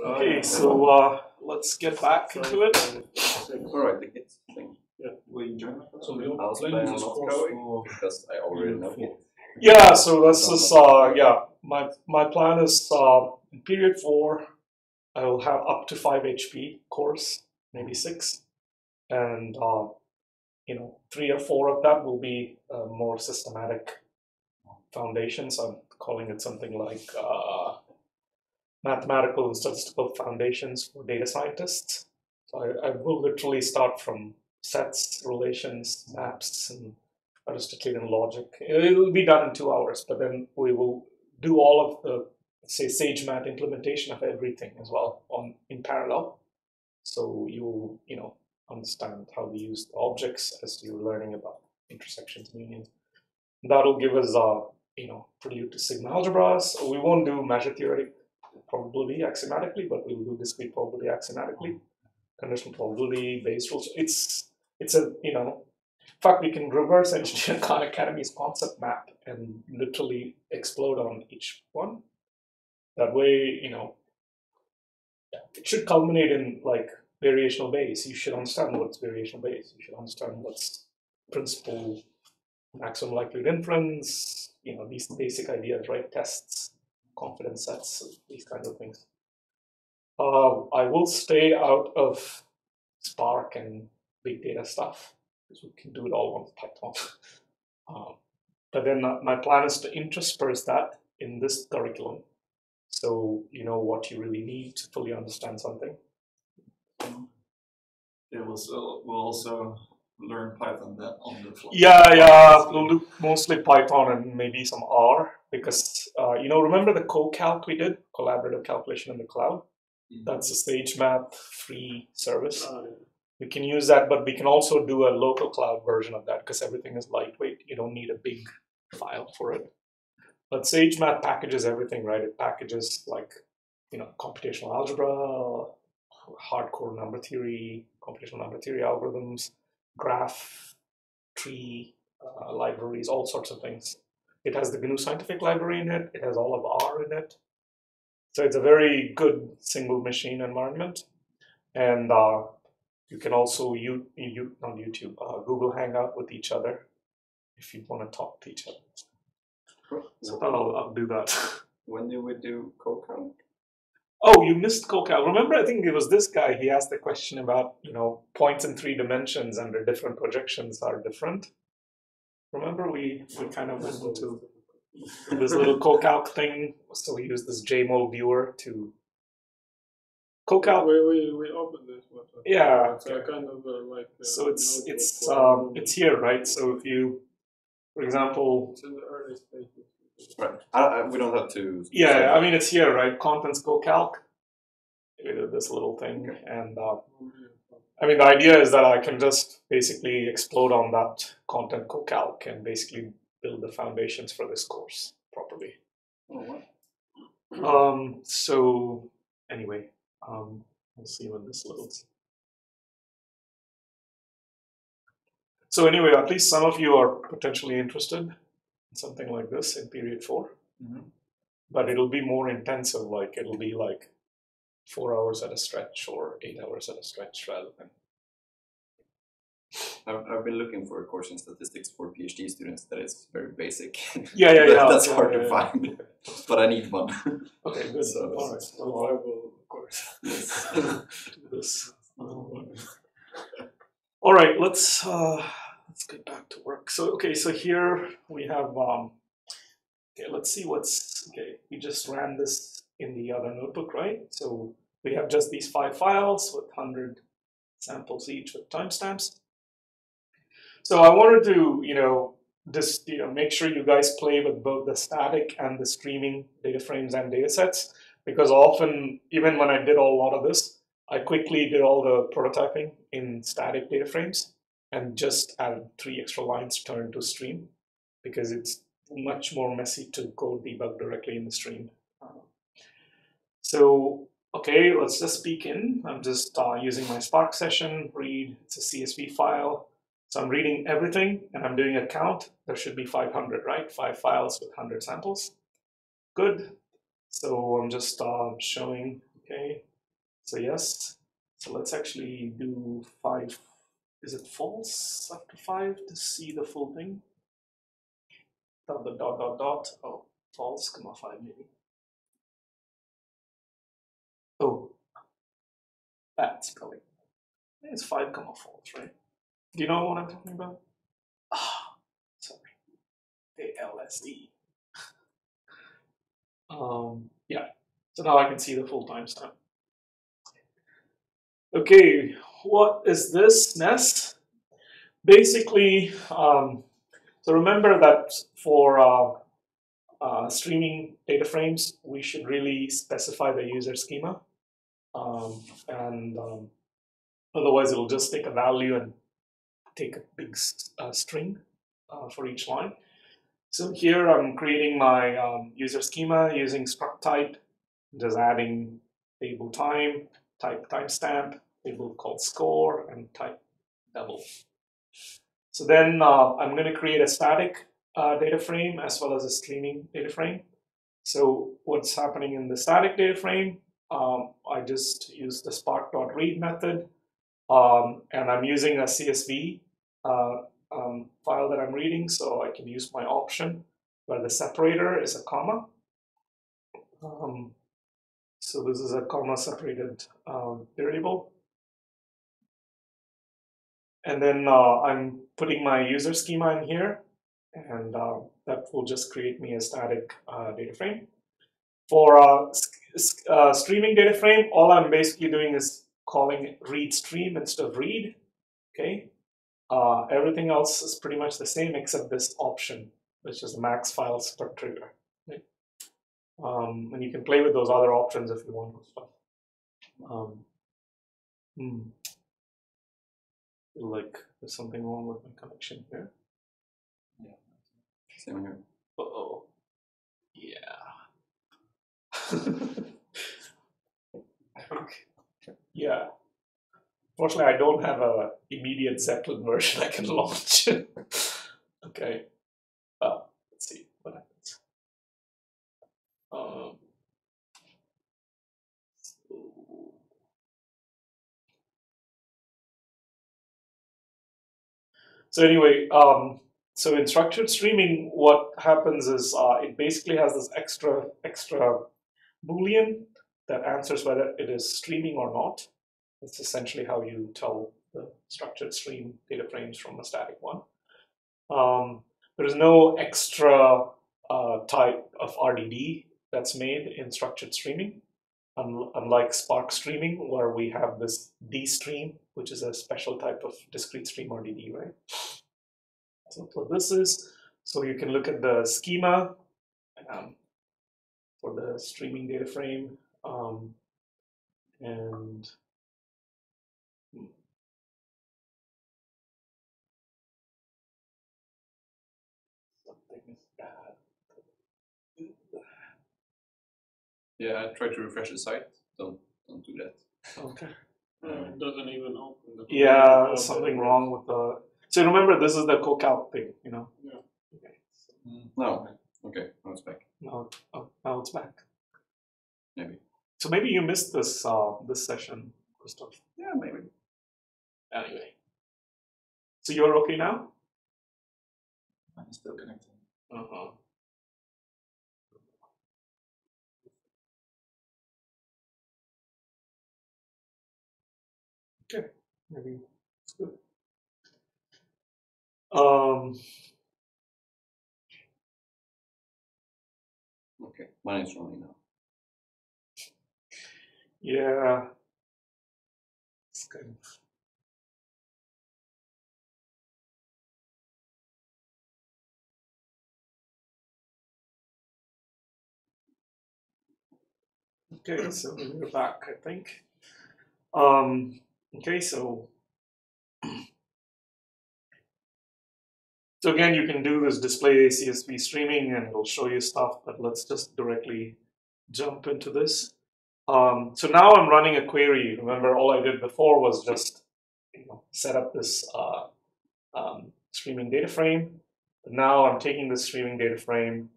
Okay, so let's get back into it. Alright, the kids thing. Yeah. Will you join us? So I'll play on not going because I already know it. Yeah, so this is my plan is in period 4 I will have up to 5 HP cores, maybe 6, and 3 or 4 of that will be more systematic foundations. I'm calling it something like mathematical and statistical foundations for data scientists. So I will literally start from sets, relations, maps, and Aristotelian logic. It will be done in 2 hours, but then we will do all of the, say, SageMath implementation of everything as well in parallel. So you understand how we use the objects as you're learning about intersections and unions. That'll give us prelude to sigma algebra. So we won't do measure theoretic probability axiomatically, but we'll do discrete probability axiomatically, conditional probability, Bayes rules. It's a in fact, we can reverse engineer Khan Academy's concept map and literally explode on each one. That way, it should culminate in like variational Bayes. You should understand what's variational Bayes. You should understand what's principal maximum likelihood inference. These basic ideas, right? Tests, confidence sets, these kinds of things. I will stay out of Spark and big data stuff because we can do it all on Python. But then my plan is to intersperse that in this curriculum, so you know what you really need to fully understand something. Yeah, we'll also learn Python then on the fly. Yeah, we'll do mostly Python and maybe some R because remember the co-calc we did, collaborative calculation in the cloud? Mm-hmm. That's a SageMath free service. We can use that, but we can also do a local cloud version of that because everything is lightweight. You don't need a big file for it. But SageMath packages everything, right? It packages like computational algebra, hardcore number theory, computational number theory algorithms, graph, tree, libraries, all sorts of things. It has the GNU scientific library in it. It has all of R in it. So it's a very good single machine environment. And you can also not YouTube, Google Hangout with each other if you want to talk to each other. So I'll do that. When do we do co-calc? Oh, you missed co-calc. Remember, I think it was this guy. He asked the question about points in 3 dimensions under different projections are different. Remember, we kind of went into this little co-calc thing. So we use this JMOL viewer to co-calc. We opened this one. Yeah. It's kind of like. So it's here, right? So if you, for example, it's in the early stages. Right. We don't have to. Yeah, I mean it's here, right? Contents co-calc. This little thing, and I mean the idea is that I can just basically explode on that content co-calc and basically build the foundations for this course properly. So anyway, we'll see when this loads. So anyway, at least some of you are potentially interested in something like this in period 4. Mm-hmm. But it'll be more intensive, like it'll be like 4 hours at a stretch or 8 hours at a stretch rather than. I've been looking for a course in statistics for PhD students that is very basic. Yeah. That's hard to find, but I need one. Okay, good. So, all right. Survival, of course. Yes. Do this. All right, let's get back to work. So here we have. Let's see what's okay. We just ran this in the other notebook, right? So we have just these 5 files with 100 samples each with timestamps. So I wanted to, just make sure you guys play with both the static and the streaming data frames and data sets, because often, even when I did a lot of this, I quickly did all the prototyping in static data frames and just added 3 extra lines to turn to stream because it's much more messy to code debug directly in the stream. So, okay, let's just begin. I'm just using my Spark session, read, it's a CSV file. So I'm reading everything and I'm doing a count. There should be 500, right? 5 files with 100 samples. Good. So I'm just showing, okay, so yes. So let's actually do 5. Is it false after 5 to see the full thing? Dot, dot, dot, dot, dot. Oh, false, comma 5 maybe. Oh, that's probably, I think it's 5 comma false, right? Do you know what I'm talking about? Ah, sorry. ALSE. Yeah, so now I can see the full timestamp. Okay, what is this nest? Basically, so remember that for streaming data frames, we should really specify the user schema. And otherwise, it'll just take a value and take a big string for each line. So here I'm creating my user schema using struct type, just adding table time, type timestamp, table called score, and type double. So then I'm going to create a static data frame as well as a streaming data frame. So what's happening in the static data frame, I just use the spark.read method, and I'm using a CSV file that I'm reading, so I can use my option where the separator is a comma. So this is a comma separated variable. And then I'm putting my user schema in here, and that will just create me a static data frame. For streaming data frame, all I'm basically doing is calling read stream instead of read. Okay, everything else is pretty much the same except this option, which is max file struct trigger. Right? And you can play with those other options if you want stuff. Like there's something wrong with my connection here. Yeah, same here. Uh-oh. Yeah. I think, yeah. Fortunately, I don't have a immediate Zeppelin version I can launch. Okay. Let's see what happens. So anyway, so in structured streaming, what happens is it basically has this extra Boolean that answers whether it is streaming or not. That's essentially how you tell the structured stream data frames from a static one. There is no extra type of RDD that's made in structured streaming, unlike Spark streaming, where we have this dstream, which is a special type of discrete stream RDD, right? So what this is, so you can look at the schema for the streaming data frame, and something is bad. Yeah, I try to refresh the site. Don't do that. Okay. It doesn't even open. The Yeah, something wrong with the. So remember, this is the co-calc thing, you know. Yeah. Okay. No. Okay. Now it's back. Now it's back. Maybe. So maybe you missed this this session, Christoph. Yeah, maybe. Anyway. So you're okay now? I'm still connected. Uh-huh. Okay, maybe it's good. Okay, mine is running now. Yeah. It's kind of. Okay, so we're back, I think. Okay, so again, you can do this display CSV streaming and it'll show you stuff, but let's just directly jump into this. So now I'm running a query. Remember, all I did before was just set up this streaming data frame. But now I'm taking this streaming data frame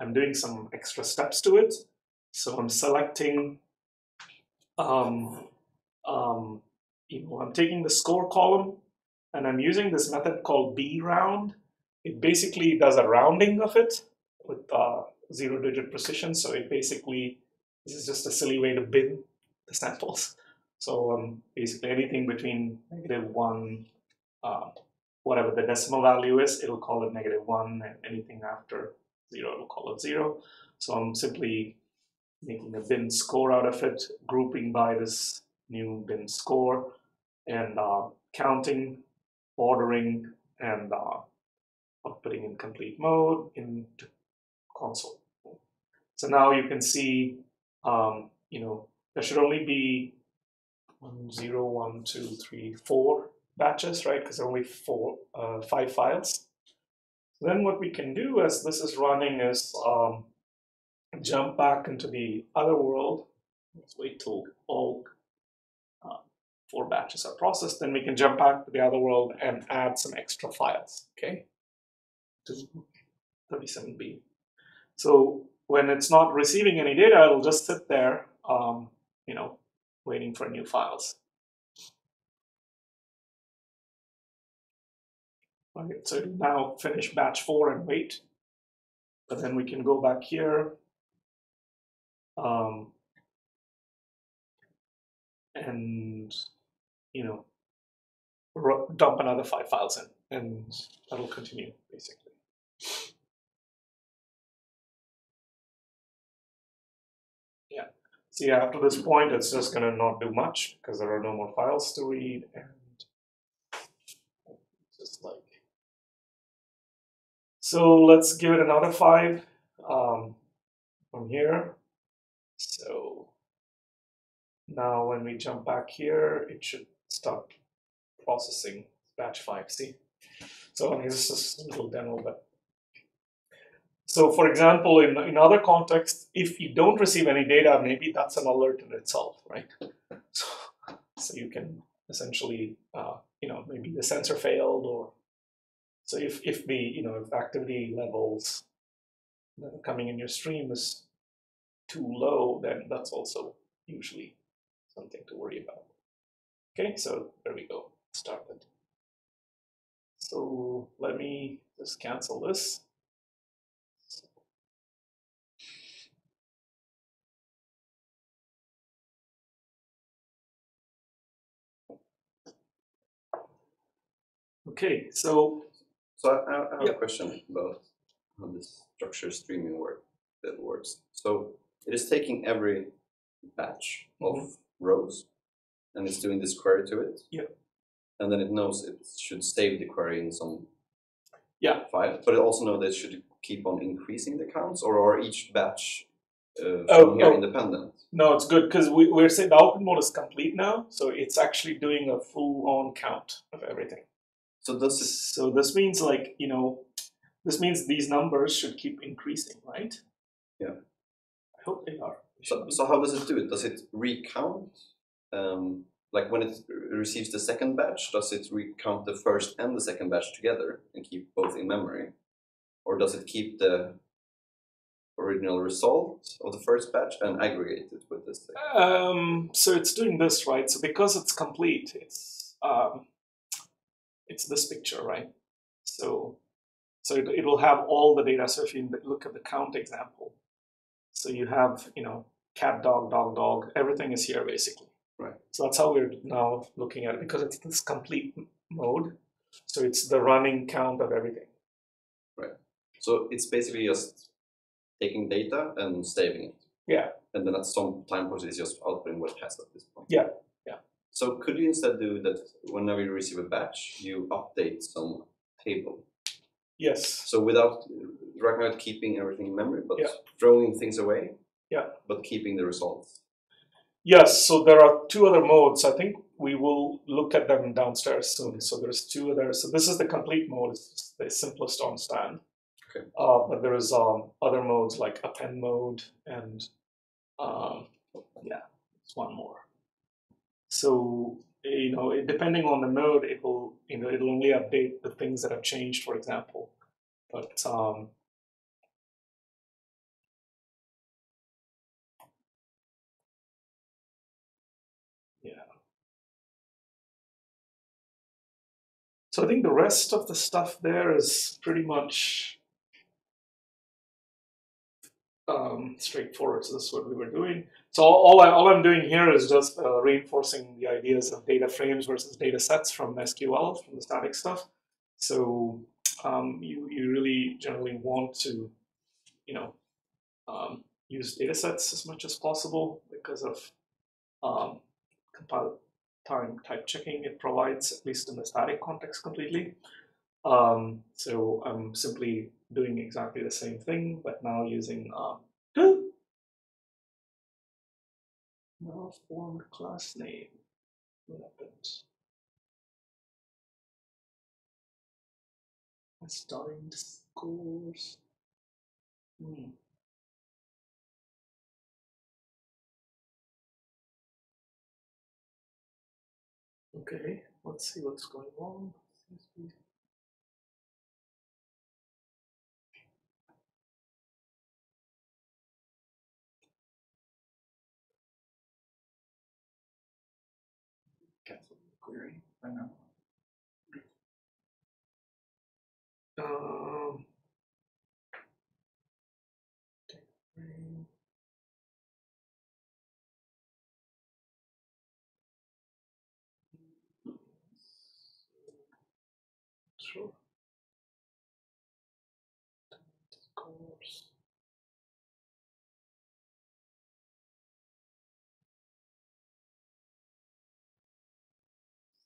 I'm doing some extra steps to it. So I'm selecting, I'm taking the score column, and I'm using this method called bround. It basically does a rounding of it with 0-digit precision. So it basically, this is just a silly way to bin the samples. So basically anything between -1, whatever the decimal value is, it'll call it -1, and anything after 0, it'll call it 0. So I'm simply making a bin score out of it, grouping by this new bin score, and counting, ordering, and outputting in complete mode into console. So now you can see, there should only be 1, 0, 1, 2, 3, 4 batches, right? Because there are only 5 files. Then what we can do as this is running is jump back into the other world. Let's wait till all 4 batches are processed. Then we can jump back to the other world and add some extra files, okay, to 37B. So when it's not receiving any data, it'll just sit there, waiting for new files. Okay, so it'll now finish batch 4 and wait. But then we can go back here and dump another 5 files in, and that'll continue basically. Yeah. So yeah, after this point, it's just going to not do much because there are no more files to read, and just like. So let's give it another 5 from here. So now when we jump back here, it should start processing batch 5. See? So I mean, this is a little demo, but so for example, in other contexts, if you don't receive any data, maybe that's an alert in itself, right? So you can essentially, maybe the sensor failed, or so if if activity levels that are coming in your stream is too low, then that's also usually something to worry about. Okay, so there we go. Started. So let me just cancel this. Okay, so I have a question about how this structured streaming works. So it is taking every batch of rows, and it's doing this query to it. Yeah. And then it knows it should save the query in some file, but it also knows that it should keep on increasing the counts, or are each batch from here independent? No, it's good because we're saying the output mode is complete now, so it's actually doing a full-on count of everything. So this means this means these numbers should keep increasing, right? Yeah. I hope they are. So how does it do it? Does it recount? Like when it receives the second batch, does it recount the first and the second batch together and keep both in memory? Or does it keep the original result of the first batch and aggregate it with this thing? So it's doing this, right? So because it's complete, it's this picture, right? So it will have all the data. So if you look at the count example, so you have, cat, dog, dog, dog, everything is here basically. Right. So that's how we're now looking at it, because it's this complete mode. So it's the running count of everything. Right. So it's basically just taking data and saving it. Yeah. And then at some time process it's just outputting what it has at this point. Yeah. So could you instead do that whenever you receive a batch, you update some table? Yes. So right now keeping everything in memory, but throwing things away. Yeah. But keeping the results. Yes. So there are 2 other modes. I think we will look at them downstairs soon. So there's 2 others. So this is the complete mode. It's the simplest to understand. Okay. But there is other modes like Append Mode, and it's one more. So depending on the mode, it will it'll only update the things that have changed, for example. But So I think the rest of the stuff there is pretty much straightforward. So this is what we were doing. So all I'm doing here is just reinforcing the ideas of data frames versus data sets from SQL, from the static stuff. So you really generally want to, use data sets as much as possible because of compile time type checking it provides, at least in the static context completely. So I'm simply doing exactly the same thing, but now using malformed class name. What happened? Assigned scores. Okay, let's see what's going on. Cancel the query right now. Sure. Scores.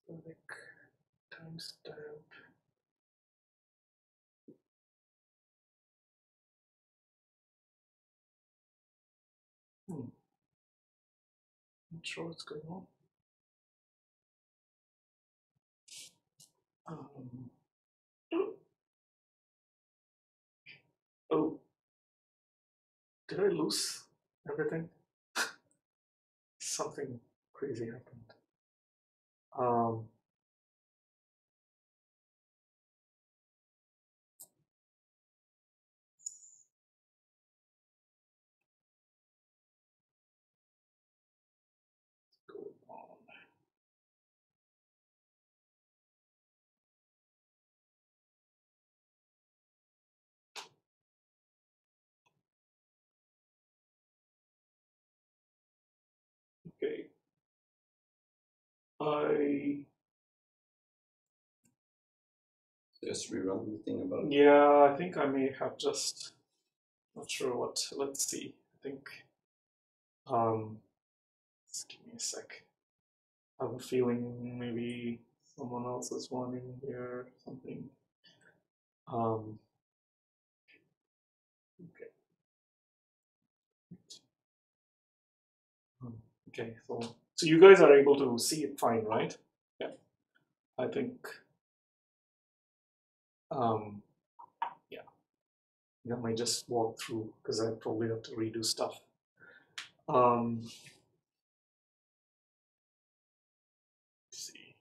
Static timestamp. Not sure what's going on. Oh, did I lose everything? Something crazy happened. Going on. Okay. Just rerun the thing about. Yeah, I think I may have just. Not sure what. Let's see. I think. Just give me a sec. I have a feeling maybe someone else is wanting here something. Okay. Okay. So you guys are able to see it fine, right? Yeah. I think. Yeah. I might just walk through because I probably have to redo stuff. Let's see.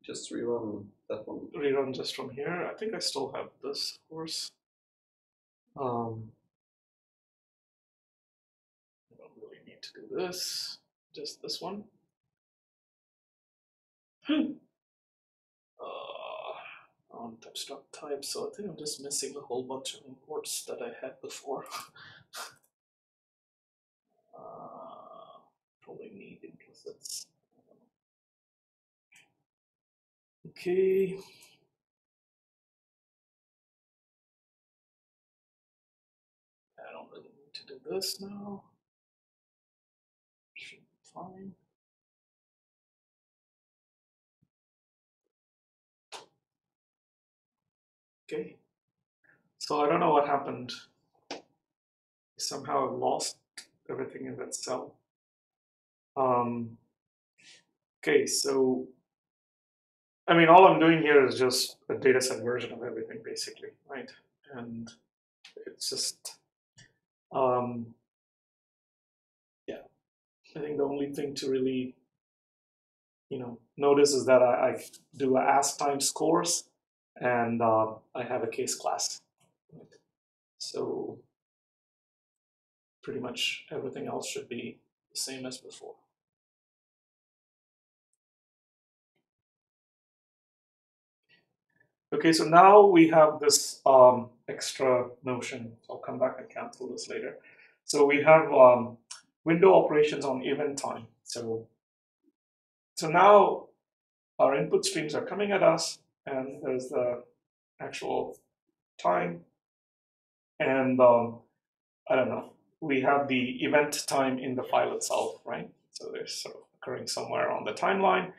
Just rerun that one. Rerun just from here. I think I still have this, of course. I don't really need to do this. Just this one. On abstract type, so I think I'm just missing a whole bunch of imports that I had before. Probably need implicits. Okay. I don't really need to do this now. Should be fine. Okay. So I don't know what happened. Somehow I've lost everything in that cell. Okay, so I mean, all I'm doing here is just a dataset version of everything, basically, right? And it's just, yeah. I think the only thing to really, notice is that I do a ask times scores, and I have a case class. So pretty much everything else should be the same as before. Okay, so now we have this extra notion. I'll come back and cancel this later. So we have window operations on event time. So now our input streams are coming at us, and there's the actual time. And I don't know, we have the event time in the file itself, right? So they're sort of occurring somewhere on the timeline.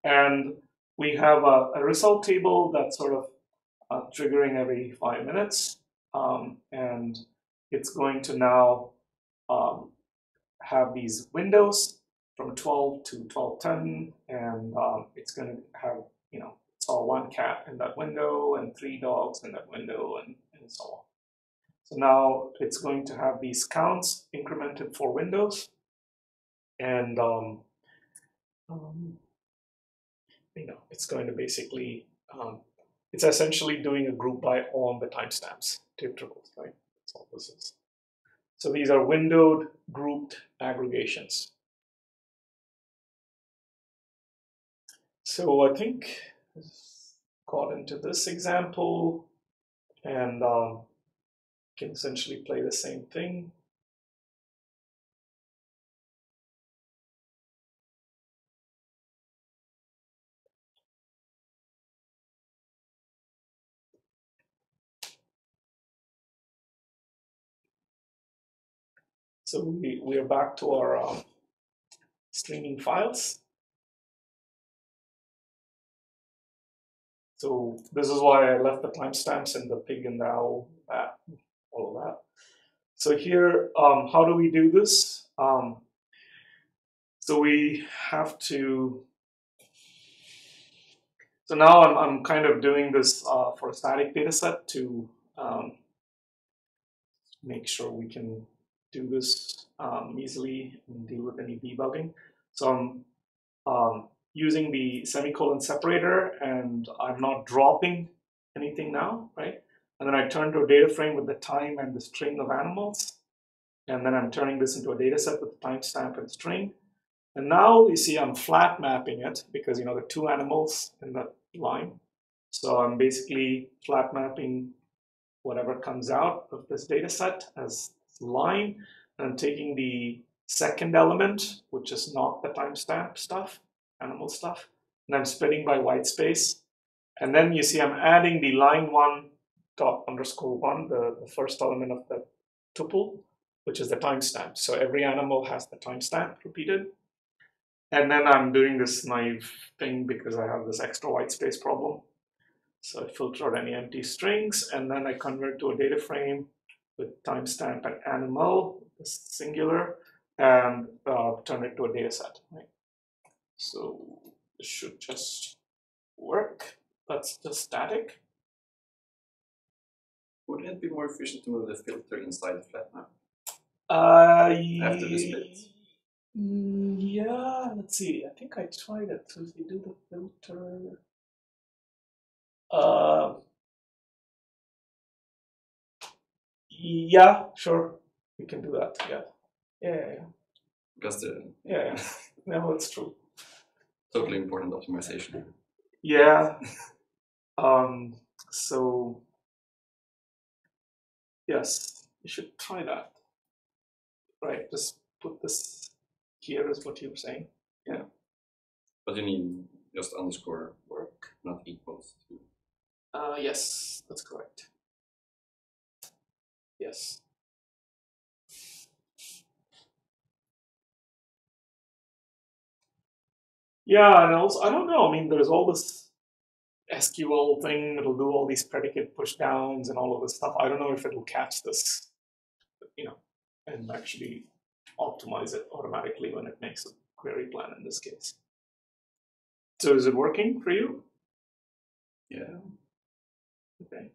And we have a result table that's sort of triggering every 5 minutes. And it's going to now have these windows from 12 to 12:10, and it's going to have, you know, saw 1 cat in that window and 3 dogs in that window, and so on. So now it's going to have these counts incremented for windows, and you know, it's going to basically it's essentially doing a group by on the timestamps, tape triples, right? That's all this is. So these are windowed grouped aggregations. So I think I got into this example, and can essentially play the same thing. So we are back to our streaming files. So this is why I left the timestamps and the pig and the owl, that, all of that. So here, how do we do this? So we have to. So now I'm kind of doing this for a static data set to make sure we can do this easily and deal with any debugging. So I'm using the semicolon separator, and I'm not dropping anything now, right? And then I turn to a data frame with the time and the string of animals. And then I'm turning this into a data set with the timestamp and string. And now you see I'm flat mapping it because, you know, the 2 animals in that line. So I'm basically flat mapping whatever comes out of this data set as line, and I'm taking the second element, which is not the timestamp stuff, animal stuff, and I'm splitting by white space. And then you see I'm adding the line 1 dot underscore 1, the first element of the tuple, which is the timestamp. So every animal has the timestamp repeated. And then I'm doing this naive thing because I have this extra white space problem. So I filter out any empty strings, and then I convert to a data frame with timestamp and animal, singular, and turn it to a data set. Right? So this should just work. That's just static. Wouldn't it be more efficient to move the filter inside the flat map? After the split? Yeah, let's see. I think I tried it. So if you do the filter. Yeah, sure. We can do that. Yeah. Because the Yeah. No, it's true. totally important optimization. Yeah. So yes, you should try that. Right. Just put this here is what you were saying. Yeah. But you need just underscore work, not equals to. Yes, that's correct. Yes. Yeah, and also I don't know. I mean, there's all this SQL thing that'll do all these predicate pushdowns and all of this stuff. I don't know if it'll catch this, you know, and actually optimize it automatically when it makes a query plan in this case. So is it working for you? Yeah. Okay.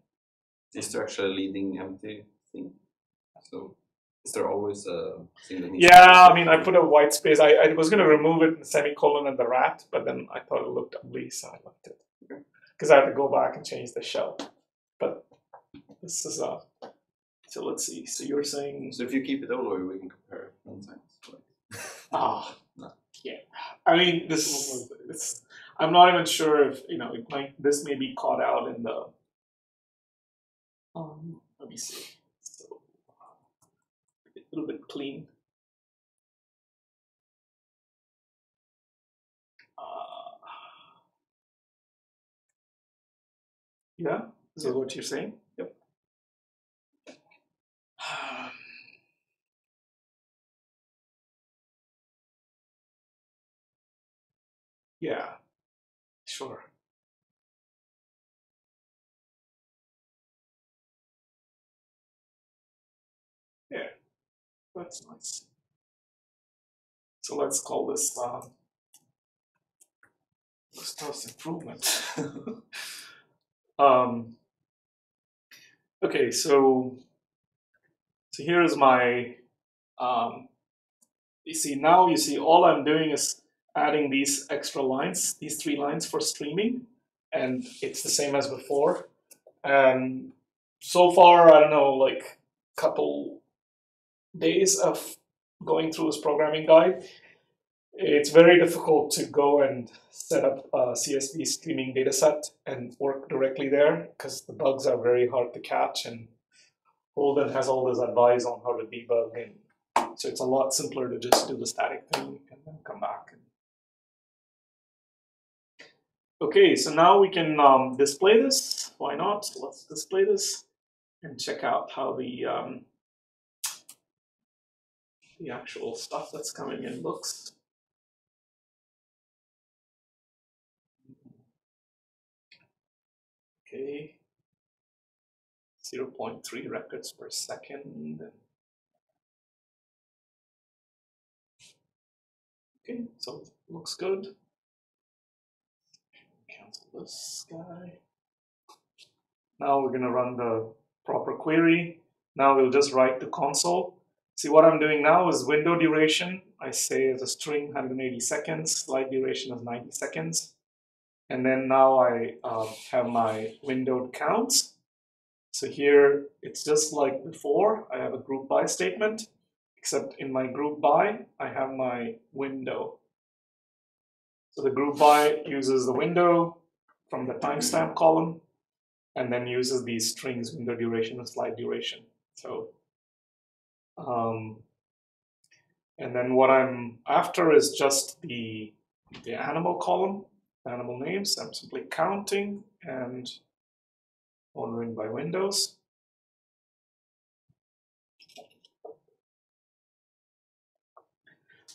Is there actually a leading empty thing? So is there always a thing that needs Yeah, I mean, I put a white space. I was going to remove it in the semicolon and the rat, but then I thought it looked ugly, so I left it. Because I had to go back and change the shell. But this is so let's see. So you're saying. So if you keep it all the way, we can compare it sometimes. Yeah. I mean, this. I'm not even sure if this may be caught out in the. Let me see. So, a little bit clean. Yeah, is that what you're saying? Yep. Yeah, sure. Yeah, that's nice. So let's call this stress improvement. um, okay, so here is my you see all I'm doing is adding these extra lines, these 3 lines for streaming, and it's the same as before. And so far, I don't know, like couple days of going through this programming guide, it's very difficult to go and set up a CSV streaming dataset and work directly there because the bugs are very hard to catch, and Holden has all this advice on how to debug, and so it's a lot simpler to just do the static thing and then come back. Okay, so now we can display this. Why not? Let's display this and check out how the actual stuff that's coming in looks. Okay, 0.3 records per second. Okay, so it looks good. Cancel this guy. Now we're going to run the proper query. Now we'll just write to console. See, what I'm doing now is window duration. I say as a string 180 seconds, slide duration is 90 seconds. And then now I have my windowed counts. So here it's just like before. I have a group by statement, except in my group by, I have my window. So the group by uses the window from the timestamp column and then uses these strings, window duration and slide duration. So, and then what I'm after is just the animal column, animal names. I'm simply counting and ordering by windows.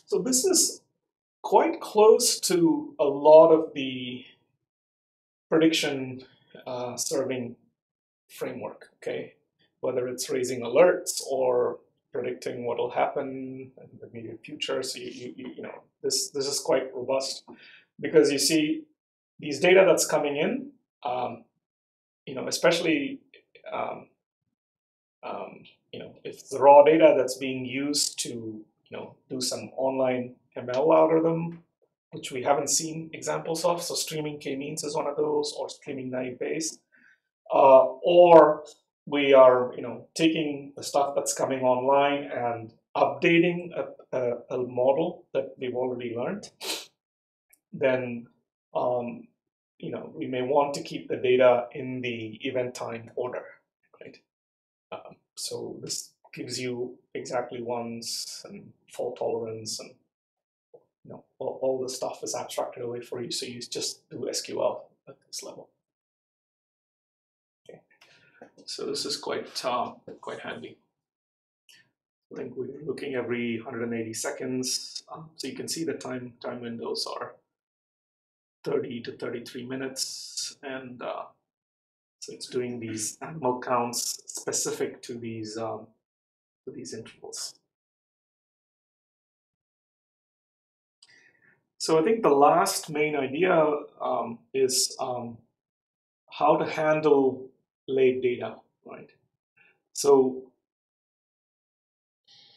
So this is quite close to a lot of the prediction serving framework, okay? Whether it's raising alerts or predicting what will happen in the immediate future. So you know this is quite robust because you see these data that's coming in, you know, especially you know, if the raw data that's being used to, you know, do some online ML algorithm, which we haven't seen examples of. So streaming k-means is one of those, or streaming naive Bayes, or we are, you know, taking the stuff that's coming online and updating a model that we've already learned. Then, you know, we may want to keep the data in the event time order, right? So this gives you exactly ones and fault tolerance, and you know, all the stuff is abstracted away for you. So you just do SQL at this level. Okay, so this is quite handy. I think we're looking every 180 seconds, so you can see the time windows are 30 to 33 minutes, and so it's doing these animal counts specific to these intervals. So I think the last main idea is how to handle late data, right? So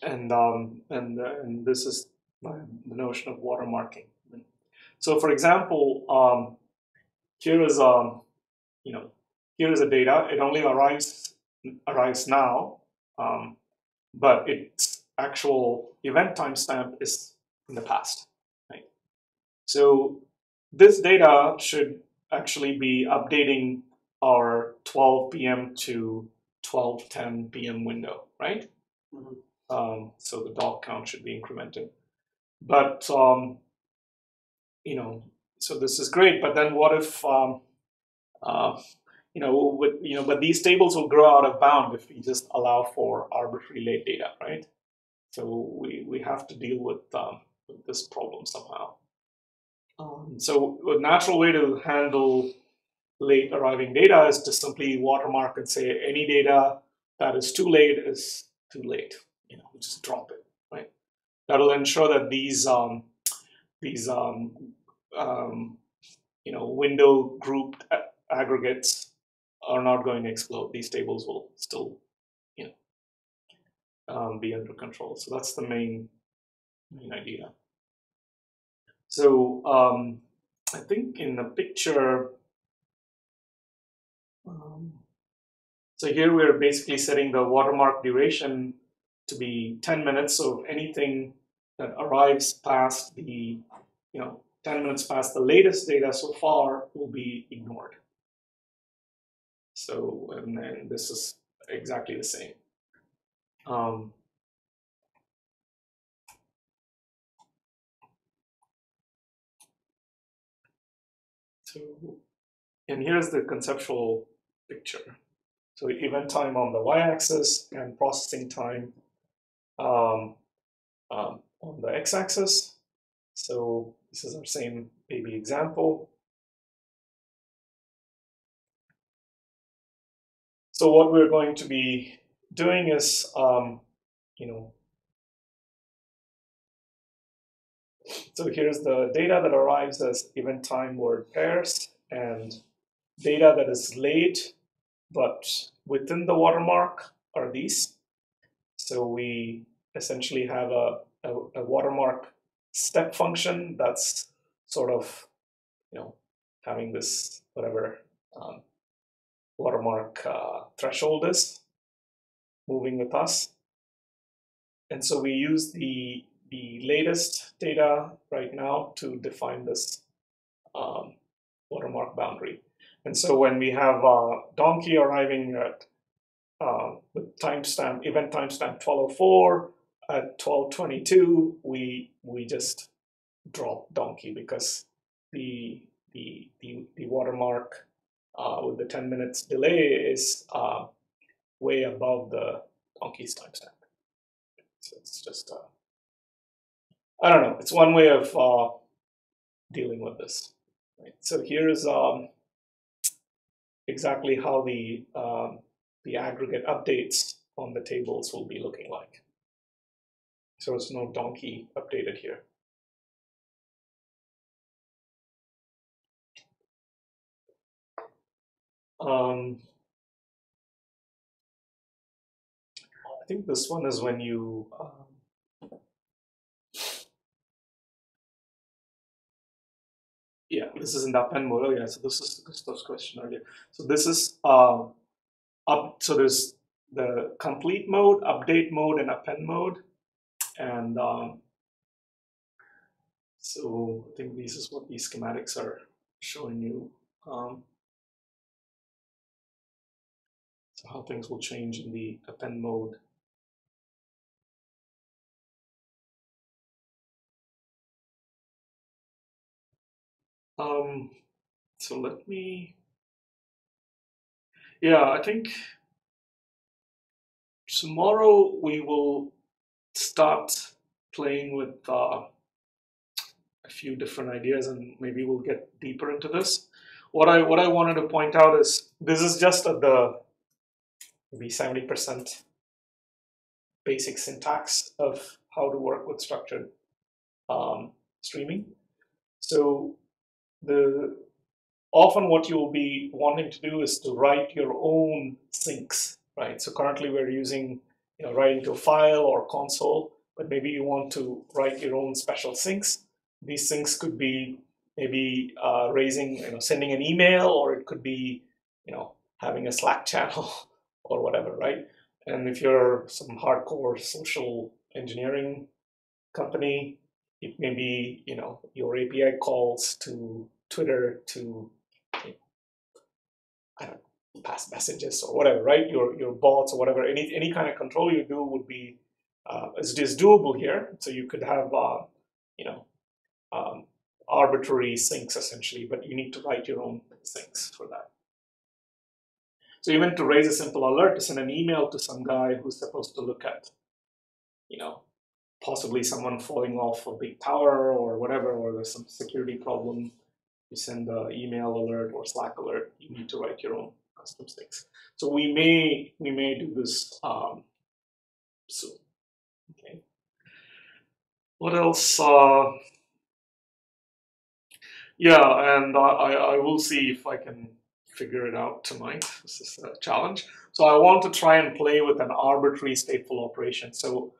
and this is the notion of watermarking. So for example, here is you know, here is a data. It only arrives now, but it's actual event timestamp is in the past, right? So this data should actually be updating our 12 p.m. to 12:10 p.m. window, right? So the dog count should be incremented. But so this is great. But then what if but these tables will grow out of bound if we just allow for arbitrary late data, right? So we have to deal with this problem somehow. So a natural way to handle late arriving data is to simply watermark and say any data that is too late is too late. Just drop it, right? That'll ensure that these window grouped aggregates are not going to explode. These tables will still be under control. So that's the main idea. So I think in the picture, so here we're basically setting the watermark duration to be 10 minutes. So anything that arrives past the 10 minutes past the latest data so far will be ignored. So, and then this is exactly the same. And here's the conceptual picture. So event time on the y-axis and processing time on the x-axis. So this is our same baby example. So what we're going to be doing is, so here's the data that arrives as event time word pairs and data that is late, but within the watermark are these. So we essentially have a watermark step function that's sort of, having this whatever watermark threshold is moving with us. And so we use the latest data right now to define this watermark boundary. And so when we have donkey arriving at with event timestamp 1204 at 1222, we just drop donkey because the watermark with the 10 minutes delay is way above the donkey's timestamp. So it's just I don't know. It's one way of dealing with this. Right? So here's exactly how the aggregate updates on the tables will be looking like. So there's no donkey updated here. I think this one is when you yeah, this is in the append mode. Oh yeah, so this is Gustav's question earlier. So this is so there's the complete mode, update mode, and append mode, and so I think this is what these schematics are showing you. So how things will change in the append mode. So let me, I think tomorrow we will start playing with a few different ideas, and maybe we'll get deeper into this. What I wanted to point out is this is just at the maybe 70% basic syntax of how to work with structured streaming. So often what you'll be wanting to do is to write your own sinks, right? So currently we're using, writing to a file or console, but maybe you want to write your own special sinks. These sinks could be maybe sending an email, or it could be, having a Slack channel or whatever, right? And if you're some hardcore social, engineering company. It may be, your API calls to Twitter to, I don't know, pass messages or whatever, right? Your bots or whatever. Any kind of control you do would be is doable here. So you could have, arbitrary syncs essentially, but you need to write your own syncs for that. So even to raise a simple alert, to send an email to some guy who's supposed to look at, possibly someone falling off a big tower or whatever, or there's some security problem, you send the email alert or Slack alert, you need to write your own custom syncs. So we may do this soon. Okay. What else? Yeah, and I will see if I can figure it out tonight. This is a challenge. So I want to try and play with an arbitrary stateful operation. So,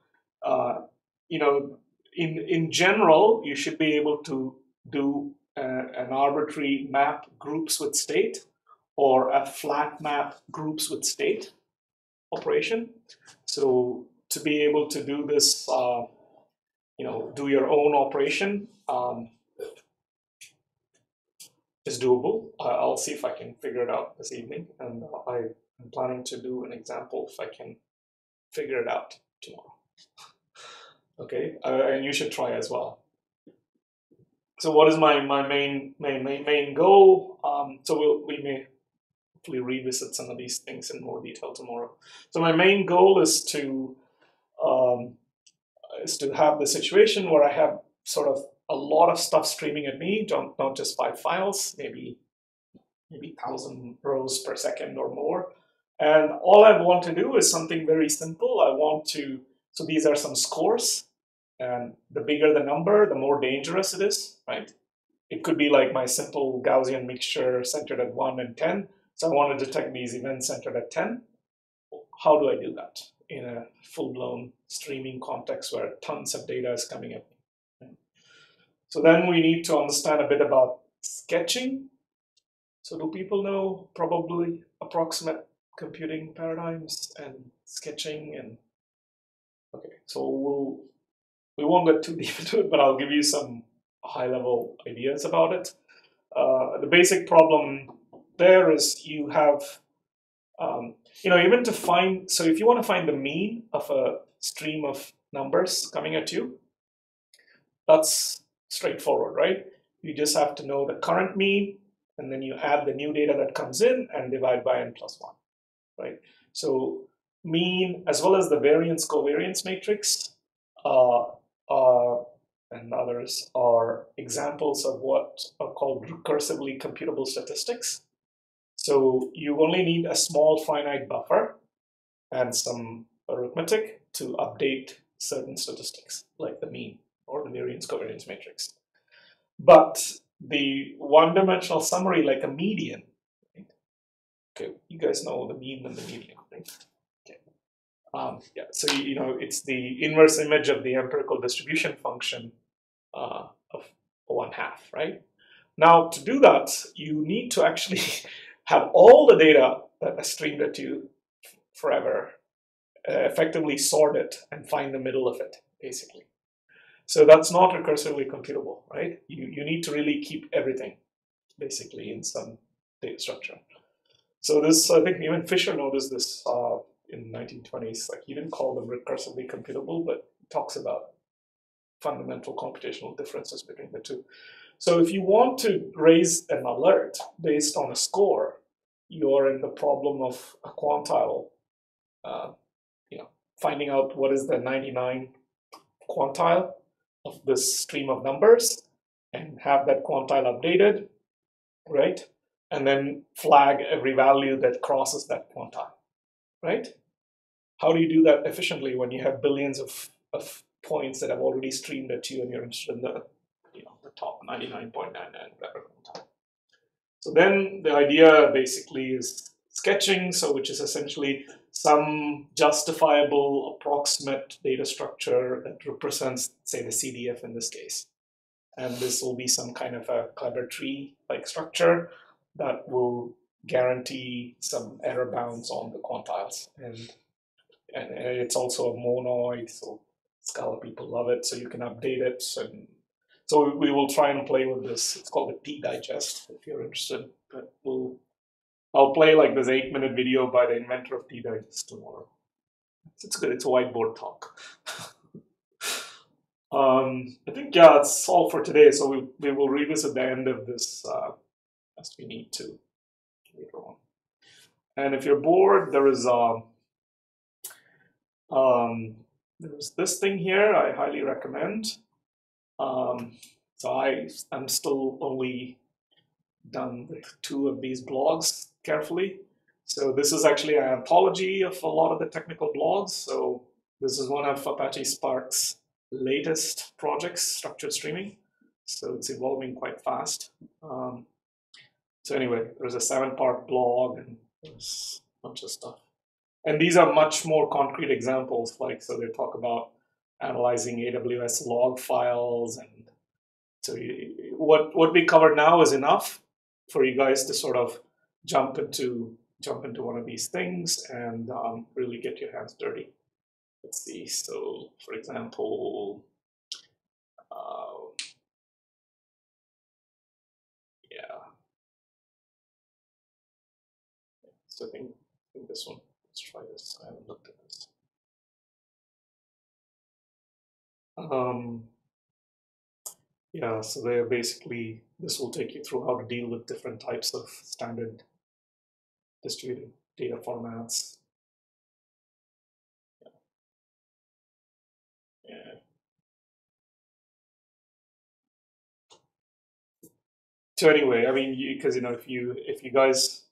in general, you should be able to do an arbitrary map groups with state or a flat map groups with state operation. So to be able to do this, do your own operation, is doable. I'll see if I can figure it out this evening, and I'm planning to do an example if I can figure it out tomorrow. Okay, and you should try as well. So what is my main goal? So we may hopefully revisit some of these things in more detail tomorrow. So my main goal is to have the situation where I have sort of a lot of stuff streaming at me, not just 5 files, maybe 1,000 rows per second or more. And all I want to do is something very simple. So these are some scores, and the bigger the number, the more dangerous it is, right? It could be like my simple Gaussian mixture centered at 1 and 10. So I want to detect these events centered at 10. How do I do that in a full-blown streaming context where tons of data is coming at me? So then we need to understand a bit about sketching. So do people know probably approximate computing paradigms and sketching? And okay, so we won't get too deep into it, but I'll give you some high-level ideas about it. The basic problem there is you have, even to find, so if you want to find the mean of a stream of numbers coming at you, that's straightforward, right? You just have to know the current mean, and then you add the new data that comes in and divide by n+1, right? So mean, as well as the variance covariance matrix, and others are examples of what are called recursively computable statistics. So you only need a small finite buffer and some arithmetic to update certain statistics, like the mean or the variance covariance matrix. But the one-dimensional summary, like a median, right? Okay, you guys know the mean and the median, right? Okay. Yeah, so it's the inverse image of the empirical distribution function of 1/2, right? Now, to do that, you need to actually have all the data that is streamed at you forever, effectively sort it and find the middle of it, basically. So that's not recursively computable, right? You need to really keep everything, basically, in some data structure. So this, I think even Fisher noticed this in the 1920s. Like, he didn't call them recursively computable, but he talks about fundamental computational differences between the two. So if you want to raise an alert based on a score, you're in the problem of a quantile, finding out what is the 99 quantile of this stream of numbers and have that quantile updated, right? And then flag every value that crosses that quantile, right? How do you do that efficiently when you have billions of points that have already streamed at you and you're interested in the top 99.99 whatever quantile? So then the idea basically is sketching, so which is essentially some justifiable approximate data structure that represents, say, the CDF in this case. And this will be some kind of a clever tree-like structure that will guarantee some error bounds on the quantiles. And it's also a monoid, so Scala people love it, so you can update it. And so we will try and play with this. It's called the T Digest, if you're interested. But I'll play like this 8-minute video by the inventor of T Digest tomorrow. It's good. It's a whiteboard talk. I think, yeah, that's all for today. So we will revisit the end of this as we need to later on. And if you're bored, there's this thing here I highly recommend. So I'm still only done with 2 of these blogs carefully. So this is actually an anthology of a lot of the technical blogs. So this is one of Apache Spark's latest projects, structured streaming. So it's evolving quite fast. So anyway, there's a 7-part blog and there's a bunch of stuff. And these are much more concrete examples. Like, so they talk about analyzing AWS log files. And so what we covered now is enough for you guys to sort of jump into one of these things and really get your hands dirty. Let's see. So, for example, yeah. So I think this one. Let's try this. I haven't looked at this. Yeah. So they're basically, this will take you through how to deal with different types of standard distributed data formats. Yeah. So anyway, I mean, because if you guys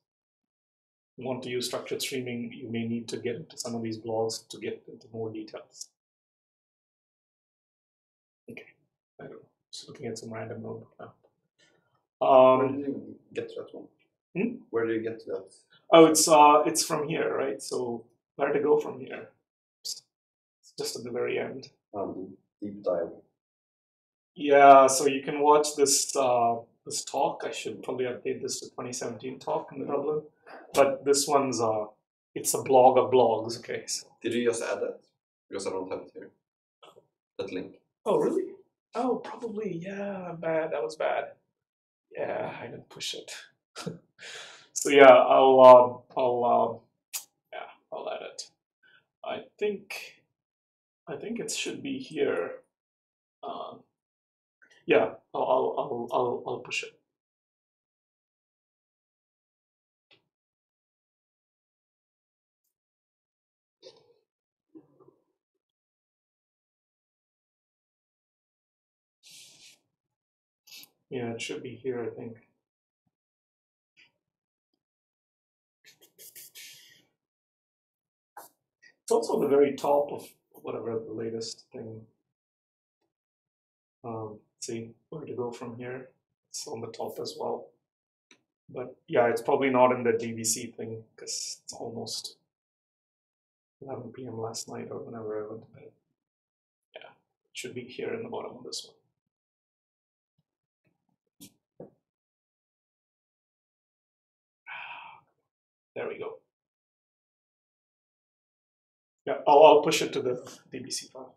want to use structured streaming, you may need to get into some of these blogs to get into more details. Okay, I don't know. Just looking at some random notebook now. Where did you get to that one? Where do you get to that? Oh, it's from here, right? So where to go from here? It's just at the very end. Deep dive. Yeah, so you can watch this this talk. I should probably update this to 2017 talk in the Dublin. But this one's it's a blog of blogs. Okay. So. Did you just add that? Because I don't have it here. That link. Oh really? Oh, probably. Yeah, bad. That was bad. Yeah, I didn't push it. So yeah, I'll add it. I think it should be here. Yeah, I'll push it. Yeah, it should be here, I think. It's also the very top of whatever the latest thing. See where to go from here. It's on the top as well. But yeah, it's probably not in the DVC thing because it's almost 11 p.m. last night or whenever I went to bed. Yeah, it should be here in the bottom of this one. There we go. Yeah, I'll push it to the DBC file.